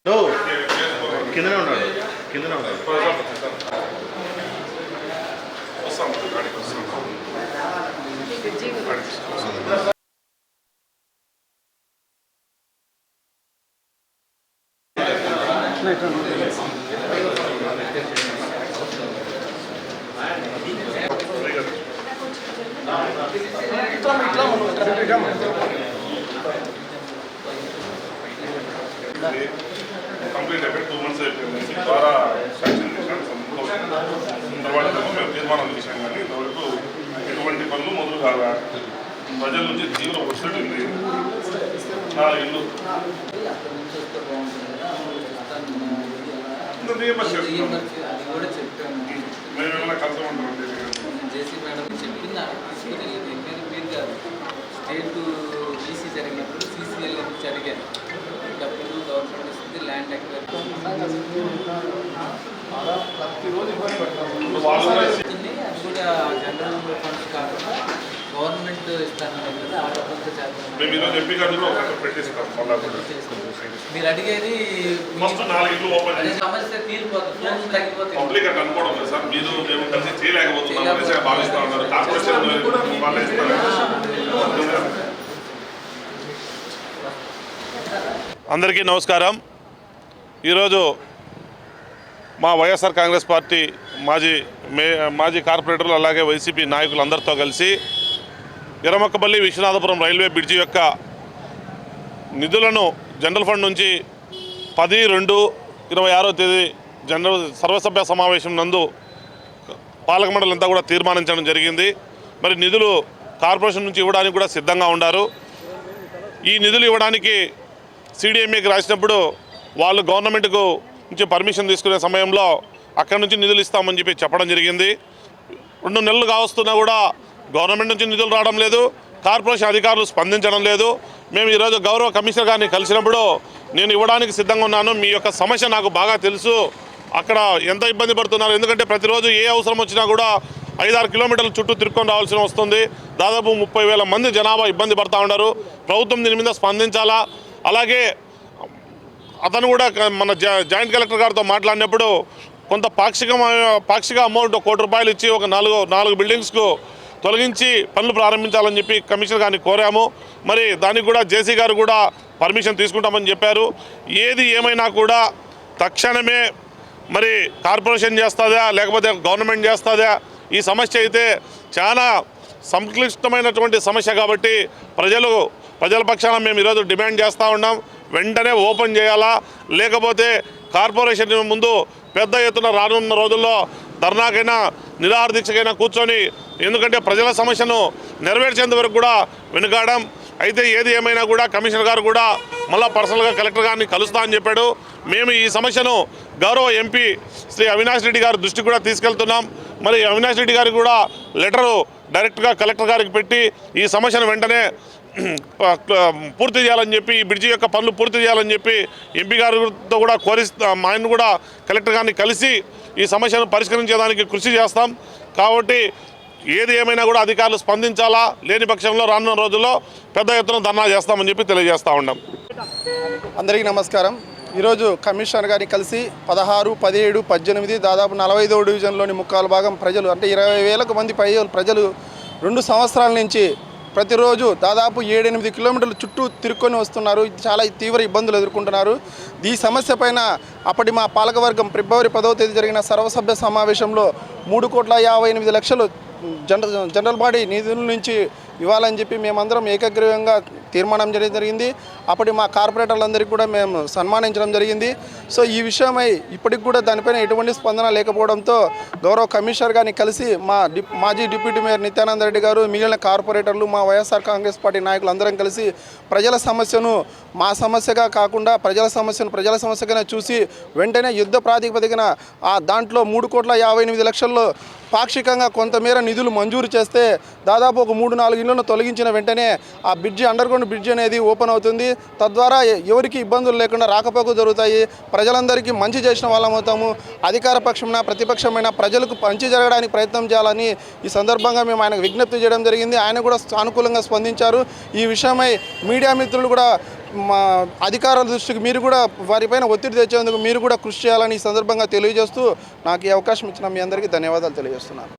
No, కిందనే ఉన్నాడు కిందనే ఉన్నాడు కంప్లీట్ అయిపోయి 2 months అయిపోయింది ద్వారా శాంక్షన్ చేసినాడు తర్వాత మేము తీర్మానం చేశాం కానీ ఇంతవరకు ఎటువంటి పనులు మొదలు కాగా ప్రజల నుంచి తీవ్ర ఒత్తిడి ఉంది. 4 ఇళ్ళు మేమేమైనా కలుసమంటామండి స్టేట్ ఈసీ జరిగినప్పుడు సీసీఎల్ జరిగారు డబ్బులు గవర్నమెంట్ ఇస్తుంది ల్యాండ్ అది కూడా జనరల్ ఫండ్స్ కాకుండా గవర్నమెంట్ ఇస్తానన్నారు కదా ఆ డబ్బులతో మీరు అడిగేది సమస్య తీరిపోతుంది తగ్గిపోతుంది. పబ్లిక్ అట్లా అనుకోవడం లేదు సార్, మీరు మేము కలిసి చేయలేకపోతున్నాం భావిస్తా ఉన్నారు. అందరికీ నమస్కారం. ఈరోజు మా వైఎస్ఆర్ కాంగ్రెస్ పార్టీ మాజీ కార్పొరేటర్లు అలాగే వైసీపీ నాయకులు అందరితో కలిసి ఎర్రమక్కపల్లి విశ్వనాథపురం రైల్వే బ్రిడ్జి యొక్క నిధులను జనరల్ ఫండ్ నుంచి 10/2/26 తేదీ సర్వసభ్య సమావేశం నందు పాలక మండలి అంతా కూడా తీర్మానించడం జరిగింది. మరి నిధులు కార్పొరేషన్ నుంచి ఇవ్వడానికి కూడా సిద్ధంగా ఉన్నారు. ఈ నిధులు ఇవ్వడానికి సిడిఎంఏకి రాసినప్పుడు వాళ్ళు గవర్నమెంట్కు నుంచి పర్మిషన్ తీసుకునే సమయంలో అక్కడి నుంచి నిధులు ఇస్తామని చెప్పి చెప్పడం జరిగింది. 2 నెలలు కావస్తున్నా కూడా గవర్నమెంట్ నుంచి నిధులు రావడం లేదు, కార్పొరేషన్ అధికారులు స్పందించడం లేదు. మేము ఈరోజు గౌరవ కమిషనర్ గారిని కలిసినప్పుడు నేను ఇవ్వడానికి సిద్ధంగా ఉన్నాను, మీ యొక్క సమస్య నాకు బాగా తెలుసు, అక్కడ ఎంత ఇబ్బంది పడుతున్నారు, ఎందుకంటే ప్రతిరోజు ఏ అవసరం వచ్చినా కూడా 5-6 కిలోమీటర్ల చుట్టూ తిరుక్కొని రావాల్సి వస్తుంది. దాదాపు 30,000 మంది జనాభా ఇబ్బంది పడుతూ ఉన్నారు. ప్రభుత్వం దీని మీద స్పందించాలా. అలాగే అతను కూడా మన జాయింట్ కలెక్టర్ గారితో మాట్లాడినప్పుడు కొంత పాక్షిక అమౌంట్ 1 కోటి రూపాయలు ఇచ్చి ఒక 4 బిల్డింగ్స్కు తొలగించి పనులు ప్రారంభించాలని చెప్పి కమిషనర్ గారిని కోరాము. మరి దానికి కూడా జేసీ గారు కూడా పర్మిషన్ తీసుకుంటామని చెప్పారు. ఏది ఏమైనా కూడా తక్షణమే మరి కార్పొరేషన్ చేస్తుందా లేకపోతే గవర్నమెంట్ చేస్తుందా, ఈ సమస్య అయితే చాలా సంక్లిష్టమైనటువంటి సమస్య కాబట్టి ప్రజల పక్షాన మేము ఈరోజు డిమాండ్ చేస్తూ ఉన్నాం. వెంటనే ఓపెన్ చేయాలా, లేకపోతే కార్పొరేషన్ ముందు పెద్ద ఎత్తున రానున్న రోజుల్లో ధర్నాకైనా నిరాహార దీక్షకైనా కూర్చొని, ఎందుకంటే ప్రజల సమస్యను నెరవేర్చేంత వరకు కూడా వెనుకాడం. అయితే ఏది ఏమైనా కూడా కమిషనర్ గారు కూడా మళ్ళీ పర్సనల్గా కలెక్టర్ గారిని కలుస్తా అని చెప్పాడు. మేము ఈ సమస్యను గౌరవ ఎంపీ శ్రీ అవినాష్ రెడ్డి గారి దృష్టికి కూడా తీసుకెళ్తున్నాం. మరి అవినాష్ రెడ్డి గారికి కూడా లెటరు డైరెక్ట్గా కలెక్టర్ గారికి పెట్టి ఈ సమస్యను వెంటనే పూర్తి చేయాలని చెప్పి, ఈ బ్రిడ్జి యొక్క పనులు పూర్తి చేయాలని చెప్పి ఎంపీ గారితో కూడా ఆయన కూడా కలెక్టర్ గారిని కలిసి ఈ సమస్యను పరిష్కరించేదానికి కృషి చేస్తాం. కాబట్టి ఏది ఏమైనా కూడా అధికారులు స్పందించాలా, లేని పక్షంలో రానున్న రోజుల్లో పెద్ద ఎత్తున ధర్నా చేస్తామని చెప్పి తెలియజేస్తూ ఉన్నాం. అందరికీ నమస్కారం. ఈరోజు కమిషనర్ గారిని కలిసి 16, 17, 18 దాదాపు 45వ డివిజన్లోని 3/4 ప్రజలు అంటే 20,000 మంది ప్రజలు 2 సంవత్సరాల నుంచి ప్రతిరోజు దాదాపు 7-8 కిలోమీటర్ల చుట్టూ తిరుక్కొని వస్తున్నారు. చాలా తీవ్ర ఇబ్బందులు ఎదుర్కొంటున్నారు. ఈ సమస్య పైన అప్పటి మా పాలకవర్గం ఫిబ్రవరి 10వ తేదీ జరిగిన సర్వసభ్య సమావేశంలో 3,58,00,000 జనరల్ బాడీ నిధుల నుంచి ఇవ్వాలని చెప్పి మేమందరం ఏకగ్రీవంగా తీర్మానం చేయడం జరిగింది. అప్పటి మా కార్పొరేటర్లందరికీ కూడా మేము సన్మానించడం జరిగింది. సో ఈ విషయమై ఇప్పటికి కూడా దానిపైన ఎటువంటి స్పందన లేకపోవడంతో గౌరవ కమిషనర్ గారిని కలిసి మాజీ డిప్యూటీ మేయర్ నిత్యానంద రెడ్డి గారు, మిగిలిన కార్పొరేటర్లు, మా వైఎస్ఆర్ కాంగ్రెస్ పార్టీ నాయకులు అందరం కలిసి ప్రజల సమస్యను మా సమస్యగా కాకుండా ప్రజల సమస్యగానే చూసి వెంటనే యుద్ధ ప్రాతిపదికన దాంట్లో 3,58,00,000 పాక్షికంగా కొంతమేర నిధులు మంజూరు చేస్తే దాదాపు ఒక 3-4 ఇళ్లను తొలగించిన వెంటనే ఆ బ్రిడ్జి అండర్గ్రౌండ్ బ్రిడ్జి అనేది ఓపెన్ అవుతుంది. తద్వారా ఎవరికి ఇబ్బందులు లేకుండా రాకపోకలు జరుగుతాయి. ప్రజలందరికీ మంచి చేసిన వాళ్ళం అవుతాము. అధికార పక్షమైన ప్రతిపక్షమైన ప్రజలకు మంచి జరగడానికి ప్రయత్నం చేయాలని ఈ సందర్భంగా మేము ఆయనకు విజ్ఞప్తి చేయడం జరిగింది. ఆయన కూడా సానుకూలంగా స్పందించారు. ఈ విషయమై మీడియా మిత్రులు కూడా మా అధికారుల దృష్టికి మీరు కూడా వారిపైన ఒత్తిడి తెచ్చేందుకు మీరు కూడా కృషి చేయాలని ఈ సందర్భంగా తెలియజేస్తూ నాకు ఈ అవకాశం ఇచ్చిన మీ అందరికీ ధన్యవాదాలు తెలియజేస్తున్నాను.